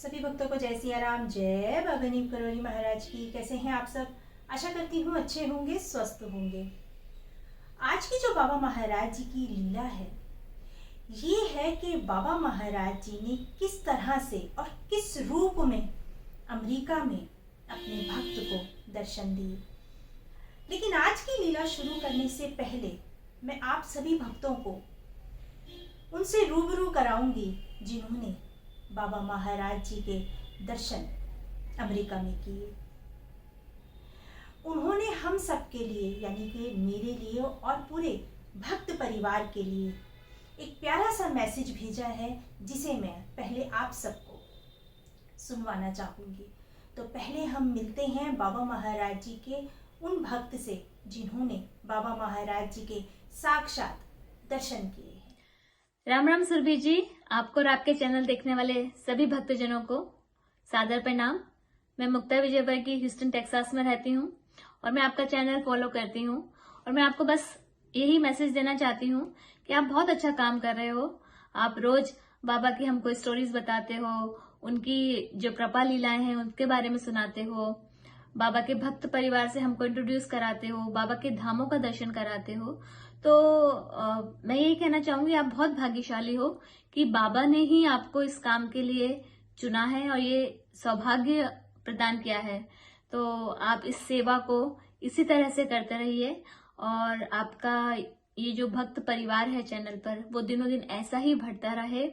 सभी भक्तों को जय सिया राम, जय बाबा नीम करोली महाराज की। कैसे हैं आप सब? आशा करती हूँ अच्छे होंगे, स्वस्थ होंगे। आज की जो बाबा महाराज जी की लीला है, ये है कि बाबा महाराज जी ने किस तरह से और किस रूप में अमेरिका में अपने भक्त को दर्शन दिए। लेकिन आज की लीला शुरू करने से पहले मैं आप सभी भक्तों को उनसे रूबरू कराऊंगी जिन्होंने बाबा महाराज जी के दर्शन अमेरिका में किए। उन्होंने हम सब के लिए, यानी कि मेरे लिए और पूरे भक्त परिवार के लिए एक प्यारा सा मैसेज भेजा है, जिसे मैं पहले आप सबको सुनवाना चाहूंगी। तो पहले हम मिलते हैं बाबा महाराज जी के उन भक्त से जिन्होंने बाबा महाराज जी के साक्षात दर्शन किए हैं। राम राम सुरभि जी, आपको और आपके चैनल देखने वाले सभी भक्तजनों को सादर प्रणाम। मैं मुक्ता विजयवर्गीय ह्यूस्टन टेक्सास में रहती हूँ और मैं आपका चैनल फॉलो करती हूँ और मैं आपको बस यही मैसेज देना चाहती हूँ कि आप बहुत अच्छा काम कर रहे हो। आप रोज बाबा की हमको स्टोरीज बताते हो, उनकी जो कृपा लीलाएं हैं उनके बारे में सुनाते हो, बाबा के भक्त परिवार से हमको इंट्रोड्यूस कराते हो, बाबा के धामों का दर्शन कराते हो। तो मैं यही कहना चाहूंगी, आप बहुत भाग्यशाली हो कि बाबा ने ही आपको इस काम के लिए चुना है और ये सौभाग्य प्रदान किया है। तो आप इस सेवा को इसी तरह से करते रहिए और आपका ये जो भक्त परिवार है चैनल पर, वो दिनों दिन ऐसा ही बढ़ता रहे।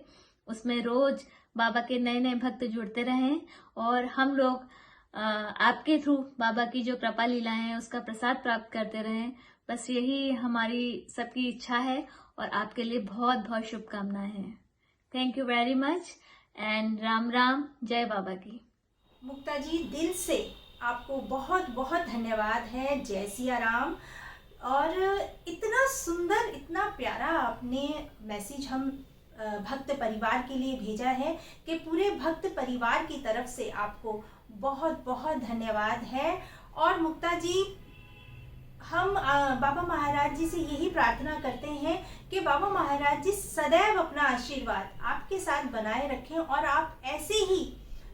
उसमें रोज बाबा के नए नए भक्त जुड़ते रहें और हम लोग आपके थ्रू बाबा की जो कृपा लीलाएं हैं उसका प्रसाद प्राप्त करते रहें। बस यही हमारी सबकी इच्छा है और आपके लिए बहुत बहुत शुभकामनाएं हैं। Thank you very much and Ram Ram, जय बाबा की। मुक्ता जी, दिल से आपको बहुत बहुत धन्यवाद है। जय सिया राम। और इतना सुंदर, इतना प्यारा आपने मैसेज हम भक्त परिवार के लिए भेजा है कि पूरे भक्त परिवार की तरफ से आपको बहुत बहुत धन्यवाद है। और मुक्ता जी, हम बाबा महाराज जी से यही प्रार्थना करते हैं कि बाबा महाराज जी सदैव अपना आशीर्वाद आपके साथ बनाए रखें और आप ऐसे ही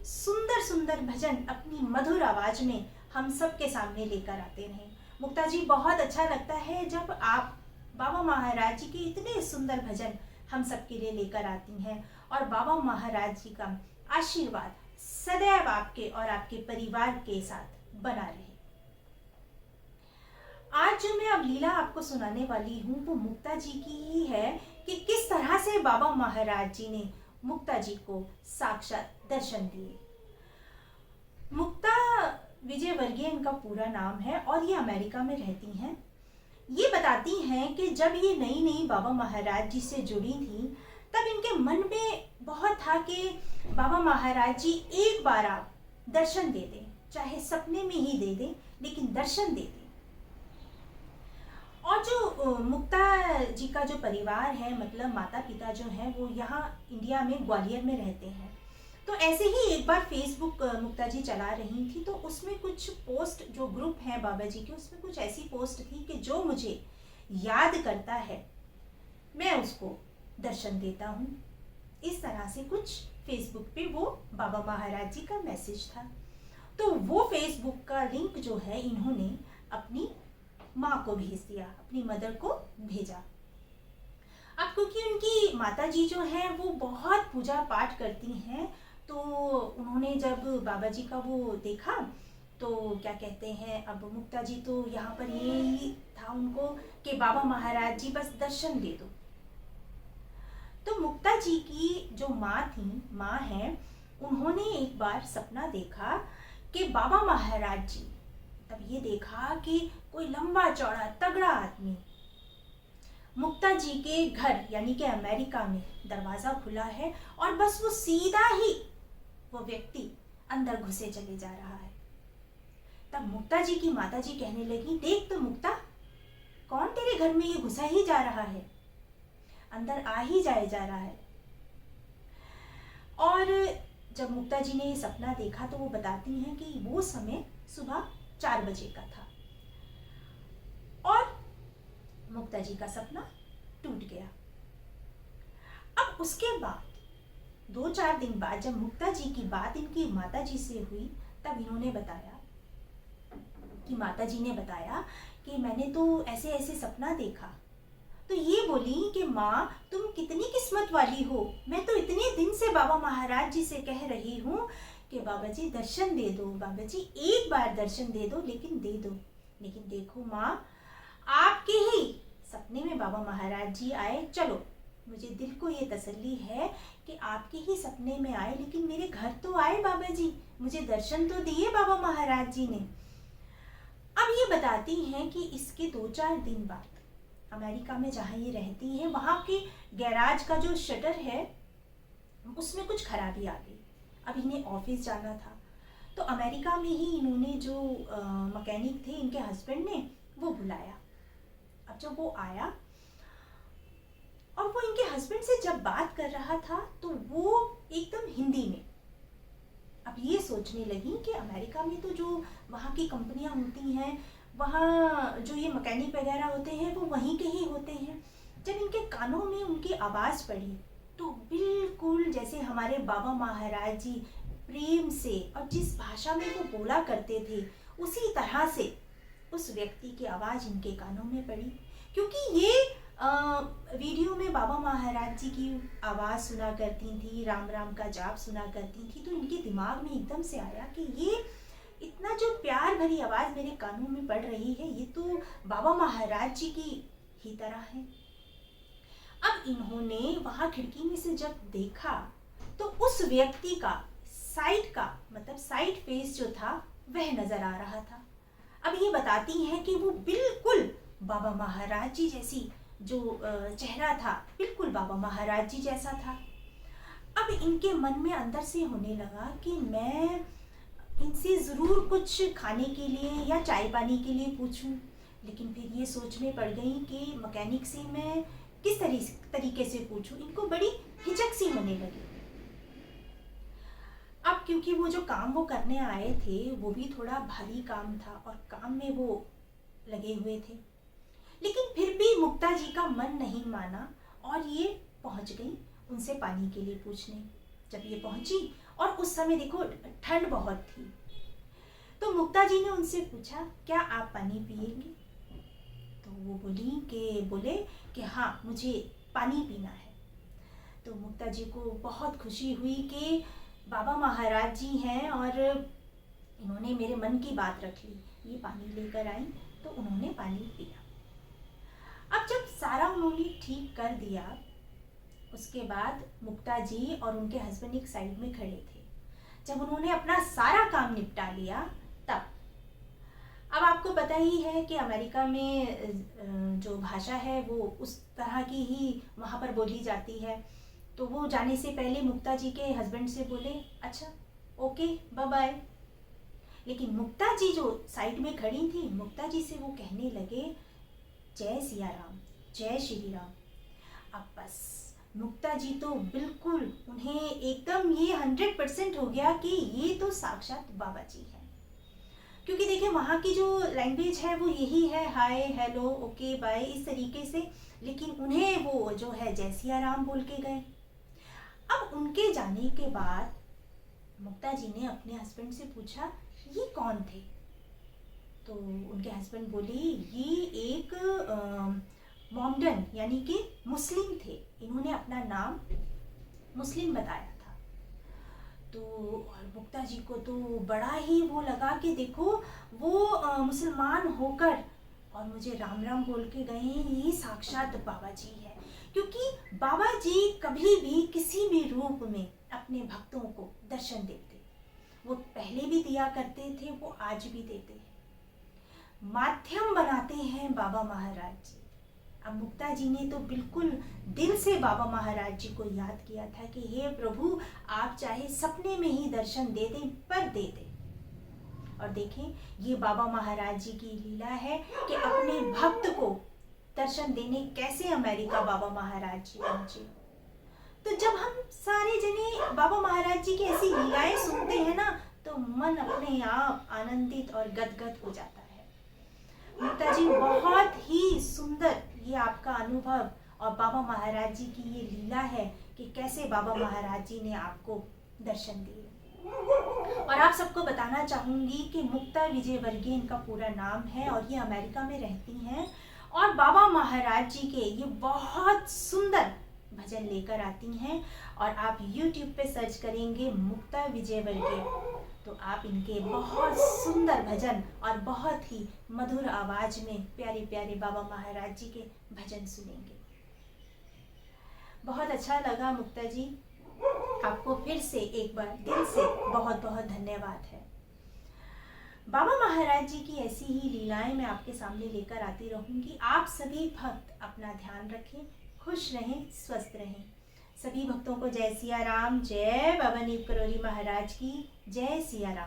सुंदर सुंदर भजन अपनी मधुर आवाज में हम सबके सामने लेकर आते रहें। मुक्ता जी, बहुत अच्छा लगता है जब आप बाबा महाराज जी के इतने सुंदर भजन हम सबके लिए लेकर आती हैं और बाबा महाराज जी का आशीर्वाद सदैव आपके और आपके परिवार के साथ बना रहे। आज जो मैं अब लीला आपको सुनाने वाली हूँ वो मुक्ता जी की ही है कि किस तरह से बाबा महाराज जी ने मुक्ता जी को साक्षात दर्शन दिए। मुक्ता विजयवर्गीय इनका पूरा नाम है और ये अमेरिका में रहती हैं। ये बताती हैं कि जब ये नई नई बाबा महाराज जी से जुड़ी थी, तब इनके मन में बहुत था कि बाबा महाराज जी एक बार आप दर्शन दे दें, चाहे सपने में ही दे दें, लेकिन दर्शन दे दें। और जो मुक्ता जी का जो परिवार है, मतलब माता पिता जो हैं, वो यहाँ इंडिया में ग्वालियर में रहते हैं। तो ऐसे ही एक बार फेसबुक मुक्ता जी चला रही थी, तो उसमें कुछ पोस्ट, जो ग्रुप है बाबा जी के, उसमें कुछ ऐसी पोस्ट थी कि जो मुझे याद करता है मैं उसको दर्शन देता हूँ। इस तरह से कुछ फेसबुक पे वो बाबा महाराज जी का मैसेज था। तो वो फेसबुक का लिंक जो है इन्होंने अपनी माँ को भेज दिया, अपनी मदर को भेजा। अब क्योंकि उनकी माता जी जो है वो बहुत पूजा पाठ करती हैं, तो उन्होंने जब बाबा जी का वो देखा तो क्या कहते हैं, अब मुक्ता जी तो यहाँ पर ये ही था उनको कि बाबा महाराज जी बस दर्शन दे दो। तो मुक्ता जी की जो माँ है, उन्होंने एक बार सपना देखा कि बाबा महाराज जी, तब ये देखा कि कोई लंबा चौड़ा तगड़ा आदमी मुक्ता जी के घर यानी कि अमेरिका में दरवाजा खुला है और बस वो सीधा ही वो व्यक्ति अंदर घुसे चले जा रहा है। तब मुक्ता जी की माता जी कहने लगी, देख तो मुक्ता, कौन तेरे घर में ये घुसा ही जा रहा है, अंदर आ ही जाए जा रहा है। और जब मुक्ता जी ने ये सपना देखा तो वो बताती हैं कि वो समय सुबह 4 बजे का था और मुक्ता जी का सपना टूट गया। अब उसके बाद 2-4 दिन बाद जब मुक्ता जी की बात इनकी माता जी से हुई, तब इन्होंने बताया कि माता जी ने बताया कि मैंने तो ऐसे ऐसे सपना देखा। तो ये बोली कि माँ, तुम कितनी किस्मत वाली हो, मैं तो इतने दिन से बाबा महाराज जी से कह रही हूँ कि बाबा जी दर्शन दे दो, बाबा जी एक बार दर्शन दे दो, लेकिन दे दो। लेकिन देखो माँ, आपके ही सपने में बाबा महाराज जी आए। चलो, मुझे दिल को ये तसल्ली है कि आपके ही सपने में आए, लेकिन मेरे घर तो आए बाबा जी, मुझे दर्शन तो दिए बाबा महाराज जी ने। अब ये बताती हैं कि इसके 2-4 दिन बाद अमेरिका में जहाँ ये रहती हैं, वहाँ के गैराज का जो शटर है उसमें कुछ खराबी आ गई। अब इन्हें ऑफिस जाना था, तो अमेरिका में ही इन्होंने जो मैकेनिक थे इनके हस्बैंड ने, वो बुलाया। अब जब वो आया और वो इनके हस्बैंड से जब बात कर रहा था, तो वो एकदम हिंदी में। अब ये सोचने लगी कि अमेरिका में तो जो वहाँ की कंपनियाँ होती हैं, वहाँ जो ये मैकेनिक वगैरह होते हैं वो वहीं के ही होते हैं। जब इनके कानों में उनकी आवाज़ पड़ी, तो बिल्कुल जैसे हमारे बाबा महाराज जी प्रेम से और जिस भाषा में वो बोला करते थे, उसी तरह से उस व्यक्ति की आवाज़ इनके कानों में पड़ी। क्योंकि ये वीडियो में बाबा महाराज जी की आवाज़ सुना करती थी, राम राम का जाप सुना करती थी, तो इनके दिमाग में एकदम से आया कि ये इतना जो प्यार भरी आवाज़ मेरे कानों में पड़ रही है, ये तो बाबा महाराज जी की ही तरह है। अब इन्होंने वहाँ खिड़की में से जब देखा, तो उस व्यक्ति का साइड का मतलब साइड फेस जो था वह नजर आ रहा था। अब ये बताती हैं कि वो बिल्कुल बाबा महाराज जी जैसी जो चेहरा था, बिल्कुल बाबा महाराज जी जैसा था। अब इनके मन में अंदर से होने लगा कि मैं इनसे ज़रूर कुछ खाने के लिए या चाय पानी के लिए पूछूं, लेकिन फिर ये सोच में पड़ गई कि मैकेनिक से मैं किस तरीके से पूछूं। इनको बड़ी हिचक सी होने लगी। अब क्योंकि वो जो काम वो करने आए थे वो भी थोड़ा भारी काम था और काम में वो लगे हुए थे, लेकिन फिर भी मुक्ता जी का मन नहीं माना और ये पहुंच गई उनसे पानी के लिए पूछने। जब ये पहुंची और उस समय देखो ठंड बहुत थी, तो मुक्ता जी ने उनसे पूछा, क्या आप पानी पिएंगे? तो वो बोले कि हाँ, मुझे पानी पीना है। तो मुक्ता जी को बहुत खुशी हुई कि बाबा महाराज जी हैं और इन्होंने मेरे मन की बात रख ली, ये पानी लेकर आई। तो उन्होंने पानी पिया। अब जब सारा उन्होंने ठीक कर दिया, उसके बाद मुक्ता जी और उनके हस्बैंड एक साइड में खड़े थे। जब उन्होंने अपना सारा काम निपटा लिया, तब अब आपको पता ही है कि अमेरिका में जो भाषा है वो उस तरह की ही वहाँ पर बोली जाती है। तो वो जाने से पहले मुक्ता जी के हस्बैंड से बोले, अच्छा ओके बाय बाय। लेकिन मुक्ता जी जो साइड में खड़ी थी, मुक्ता जी से वो कहने लगे, जय सिया राम, जय श्री राम। अब बस मुक्ता जी तो बिल्कुल उन्हें एकदम ये 100% हो गया कि ये तो साक्षात बाबा जी हैं। क्योंकि देखिए वहाँ की जो लैंग्वेज है वो यही है, हाय हेलो ओके बाय, इस तरीके से। लेकिन उन्हें वो जो है जय सिया राम बोल के गए। अब उनके जाने के बाद मुक्ता जी ने अपने हस्बैंड से पूछा, ये कौन थे? तो उनके हस्बैंड बोले, ये एक मोमडन यानी कि मुस्लिम थे, इन्होंने अपना नाम मुस्लिम बताया था। तो और मुक्ता जी को तो बड़ा ही वो लगा कि देखो वो मुसलमान होकर और मुझे राम राम बोल के गए, ये साक्षात बाबा जी है। क्योंकि बाबा जी कभी भी किसी भी रूप में अपने भक्तों को दर्शन देते, वो पहले भी दिया करते थे, वो आज भी देते हैं। माध्यम बनाते हैं बाबा महाराज जी। अब मुक्ता जी ने तो बिल्कुल दिल से बाबा महाराज जी को याद किया था कि हे प्रभु, आप चाहे सपने में ही दर्शन दे दें, पर दे दें। और देखें, ये बाबा महाराज जी की लीला है कि अपने भक्त को दर्शन देने कैसे अमेरिका बाबा महाराज जी पहुंचे। तो जब हम सारे जने बाबा महाराज जी की ऐसी लीलाएं सुनते हैं ना, तो मन अपने आप आनंदित और गदगद हो जाता है। मुक्ता जी, बहुत ही सुंदर ये आपका अनुभव और बाबा महाराज जी की ये लीला है कि कैसे बाबा महाराज जी ने आपको दर्शन दिए। और आप सबको बताना चाहूँगी कि मुक्ता विजयवर्गीय इनका पूरा नाम है और ये अमेरिका में रहती हैं और बाबा महाराज जी के ये बहुत सुंदर भजन लेकर आती हैं। और आप YouTube पे सर्च करेंगे मुक्ता विजयवर्गीय तो आप इनके बहुत सुंदर भजन और बहुत ही मधुर आवाज में प्यारे प्यारे बाबा महाराज जी के भजन सुनेंगे। बहुत अच्छा लगा मुक्ता जी, आपको फिर से एक बार दिल से बहुत बहुत धन्यवाद है। बाबा महाराज जी की ऐसी ही लीलाएं मैं आपके सामने लेकर आती रहूंगी। आप सभी भक्त अपना ध्यान रखें, खुश रहें, स्वस्थ रहें। सभी भक्तों को जय सिया राम, जय बाबा नीम करोली महाराज की, जय सिया राम।